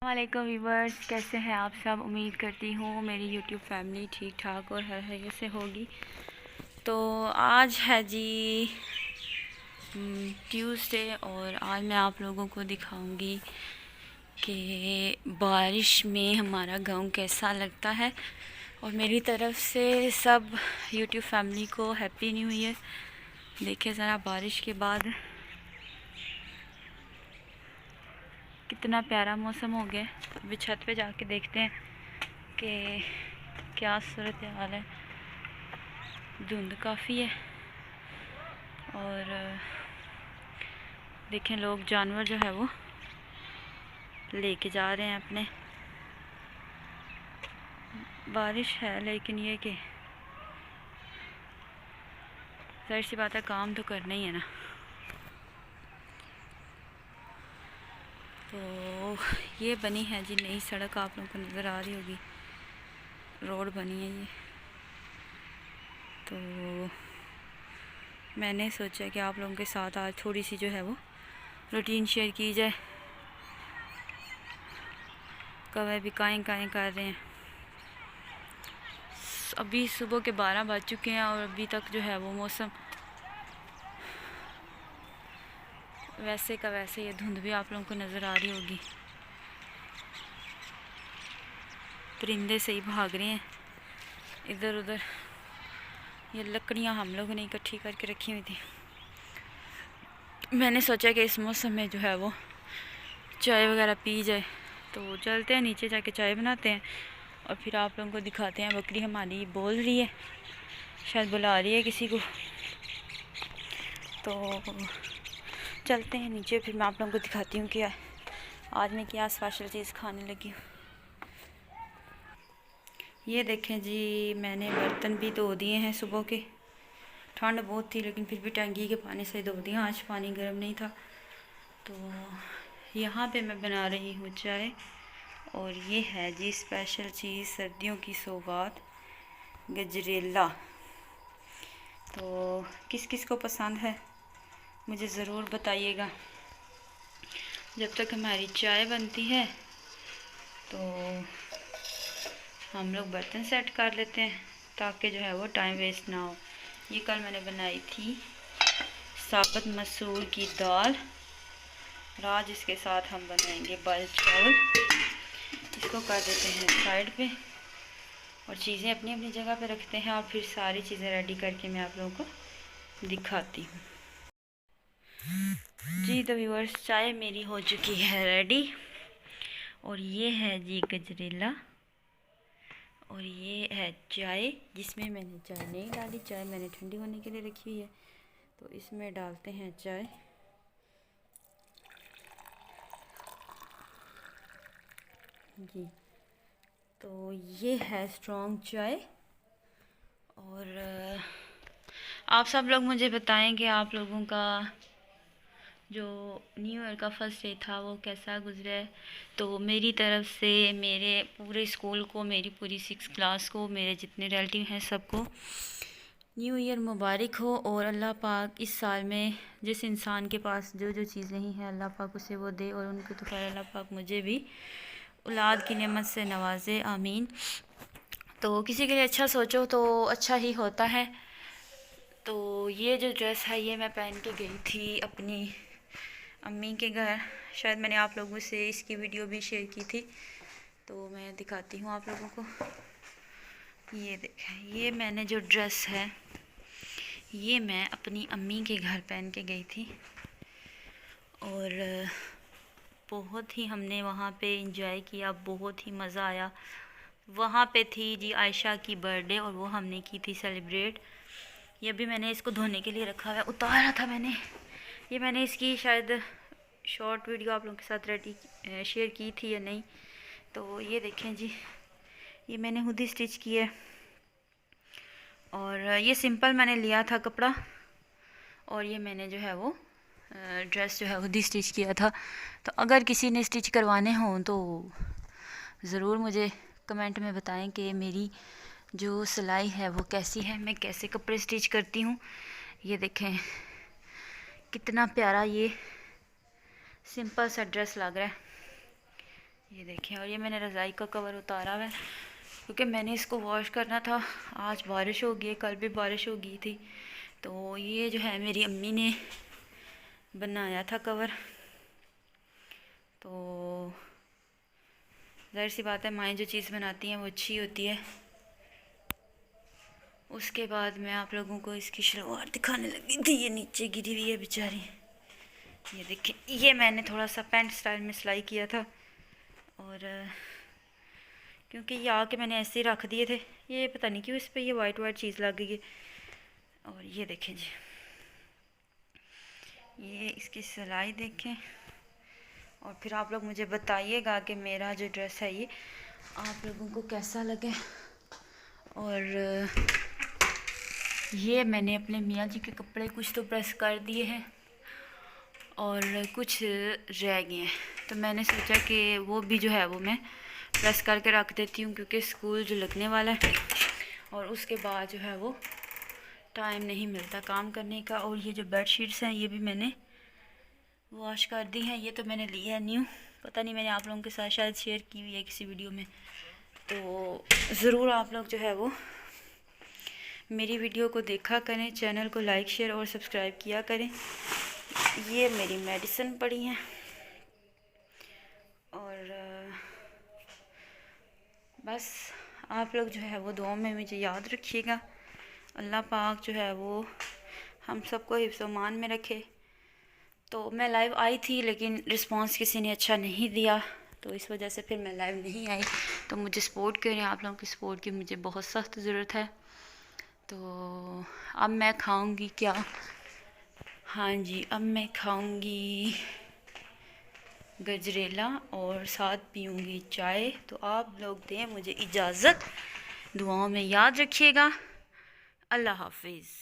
वालेकुम वीवर्स, कैसे हैं आप सब। उम्मीद करती हूँ मेरी यूट्यूब फैमिली ठीक ठाक और हर हर से होगी। तो आज है जी ट्यूसडे और आज मैं आप लोगों को दिखाऊंगी कि बारिश में हमारा गांव कैसा लगता है। और मेरी तरफ से सब यूट्यूब फैमिली को हैप्पी न्यू ईयर। देखिए ज़रा बारिश के बाद कितना प्यारा मौसम हो गया। अभी छत पे जाके देखते हैं कि क्या सूरत हाल है। धुंध काफ़ी है और देखें लोग जानवर जो है वो लेके जा रहे हैं अपने। बारिश है लेकिन ये कि जाहिर सी बात है काम तो करना ही है ना। तो ये बनी है जी नई सड़क, आप लोगों को नज़र आ रही होगी, रोड बनी है ये। तो मैंने सोचा कि आप लोगों के साथ आज थोड़ी सी जो है वो रूटीन शेयर की जाए। कौवे भी काएं काएं कर रहे हैं। अभी सुबह के 12 बज चुके हैं और अभी तक जो है वो मौसम वैसे का वैसे। ये धुंध भी आप लोगों को नज़र आ रही होगी। परिंदे से ही भाग रहे हैं इधर उधर। ये लकड़ियाँ हम लोगों ने इकट्ठी करके रखी हुई थी। मैंने सोचा कि इस मौसम में जो है वो चाय वगैरह पी जाए। तो चलते हैं नीचे जाके चाय बनाते हैं और फिर आप लोगों को दिखाते हैं। बकरी हमारी बोल रही है, शायद बुला रही है किसी को। तो चलते हैं नीचे, फिर मैं आप लोगों को दिखाती हूँ कि आज मैं क्या स्पेशल चीज़ खाने लगी हूँ। ये देखें जी, मैंने बर्तन भी धो दिए हैं सुबह के। ठंड बहुत थी लेकिन फिर भी टंकी के पानी से धो दिया, आज पानी गर्म नहीं था। तो यहाँ पे मैं बना रही हूँ चाय और ये है जी स्पेशल चीज़, सर्दियों की सौगात, गजरेला। तो किस किस को पसंद है मुझे ज़रूर बताइएगा। जब तक हमारी चाय बनती है तो हम लोग बर्तन सेट कर लेते हैं ताकि जो है वो टाइम वेस्ट ना हो। ये कल मैंने बनाई थी साबुत मसूर की दाल, और आज इसके साथ हम बनाएंगे बॉइल्ड चावल। इसको कर देते हैं साइड पे और चीज़ें अपनी अपनी जगह पे रखते हैं और फिर सारी चीज़ें रेडी करके मैं आप लोगों को दिखाती हूँ जी। तो व्यूअर्स, चाय मेरी हो चुकी है रेडी और ये है जी गजरेला और ये है चाय जिसमें मैंने चाय नहीं डाली। चाय मैंने ठंडी होने के लिए रखी हुई है। तो इसमें डालते हैं चाय। जी, तो ये है स्ट्रॉन्ग चाय। और आप सब लोग मुझे बताएं कि आप लोगों का जो न्यू ईयर का फर्स्ट डे था वो कैसा गुजरा है। तो मेरी तरफ से मेरे पूरे स्कूल को, मेरी पूरी 6 क्लास को, मेरे जितने रिलेटिव हैं सबको न्यू ईयर मुबारक हो। और अल्लाह पाक इस साल में जिस इंसान के पास जो जो चीज़ नहीं है अल्लाह पाक उसे वो दे और उनको तो खैर अल्लाह पाक मुझे भी औलाद की नेमत से नवाजे, आमीन। तो किसी के लिए अच्छा सोचो तो अच्छा ही होता है। तो ये जो ड्रेस है ये मैं पहन के गई थी अपनी अम्मी के घर। शायद मैंने आप लोगों से इसकी वीडियो भी शेयर की थी, तो मैं दिखाती हूँ आप लोगों को। ये देखें, ये मैंने जो ड्रेस है ये मैं अपनी अम्मी के घर पहन के गई थी और बहुत ही हमने वहाँ पे इंजॉय किया, बहुत ही मज़ा आया। वहाँ पे थी जी आयशा की बर्थडे और वो हमने की थी सेलिब्रेट। ये भी मैंने इसको धोने के लिए रखा हुआ है, उतारा था मैंने। ये मैंने इसकी शायद शॉर्ट वीडियो आप लोगों के साथ रेडी शेयर की थी या नहीं। तो ये देखें जी, ये मैंने खुद ही स्टिच की है और ये सिंपल मैंने लिया था कपड़ा और ये मैंने जो है वो ड्रेस जो है खुद ही स्टिच किया था। तो अगर किसी ने स्टिच करवाने हों तो ज़रूर मुझे कमेंट में बताएं कि मेरी जो सिलाई है वो कैसी है, मैं कैसे कपड़े स्टिच करती हूँ। ये देखें कितना प्यारा ये सिंपल सा ड्रेस लग रहा है। ये देखें। और ये मैंने रज़ाई का कवर उतारा हुआ है क्योंकि मैंने इसको वॉश करना था। आज बारिश हो गई है, कल भी बारिश हो गई थी। तो ये जो है मेरी अम्मी ने बनाया था कवर। तो ज़ाहिर सी बात है, माएँ जो चीज़ बनाती हैं वो अच्छी होती है। उसके बाद मैं आप लोगों को इसकी शलवार दिखाने लगी थी। ये नीचे गिरी हुई है बेचारी। ये देखें, ये मैंने थोड़ा सा पैंट स्टाइल में सिलाई किया था, और क्योंकि ये आके मैंने ऐसे ही रख दिए थे, ये पता नहीं क्यों इस पर ये वाइट वाइट चीज़ लग गई है। और ये देखें जी, ये इसकी सिलाई देखें। और फिर आप लोग मुझे बताइएगा कि मेरा जो ड्रेस है ये आप लोगों को कैसा लगे। और ये मैंने अपने मियाँ जी के कपड़े कुछ तो प्रेस कर दिए हैं और कुछ रह गए हैं, तो मैंने सोचा कि वो भी जो है वो मैं प्रेस करके रख देती हूँ, क्योंकि स्कूल जो लगने वाला है और उसके बाद जो है वो टाइम नहीं मिलता काम करने का। और ये जो बेड शीट्स हैं ये भी मैंने वॉश कर दी हैं। ये तो मैंने लिया है न्यू, पता नहीं मैंने आप लोगों के साथ शायद शेयर की हुई है किसी वीडियो में। तो ज़रूर आप लोग जो है वो मेरी वीडियो को देखा करें, चैनल को लाइक शेयर और सब्सक्राइब किया करें। ये मेरी मेडिसिन पड़ी हैं। और बस आप लोग जो है वो दुआ में मुझे याद रखिएगा। अल्लाह पाक जो है वो हम सबको हिफ्ज़-ओ-मान में रखे। तो मैं लाइव आई थी लेकिन रिस्पांस किसी ने अच्छा नहीं दिया, तो इस वजह से फिर मैं लाइव नहीं आई। तो मुझे सपोर्ट करें, आप लोगों की सपोर्ट की मुझे बहुत सख्त ज़रूरत है। तो अब मैं खाऊंगी क्या? हाँ जी, अब मैं खाऊंगी गजरेला और साथ पीऊंगी चाय। तो आप लोग दें मुझे इजाज़त, दुआओं में याद रखिएगा। अल्लाह हाफिज़।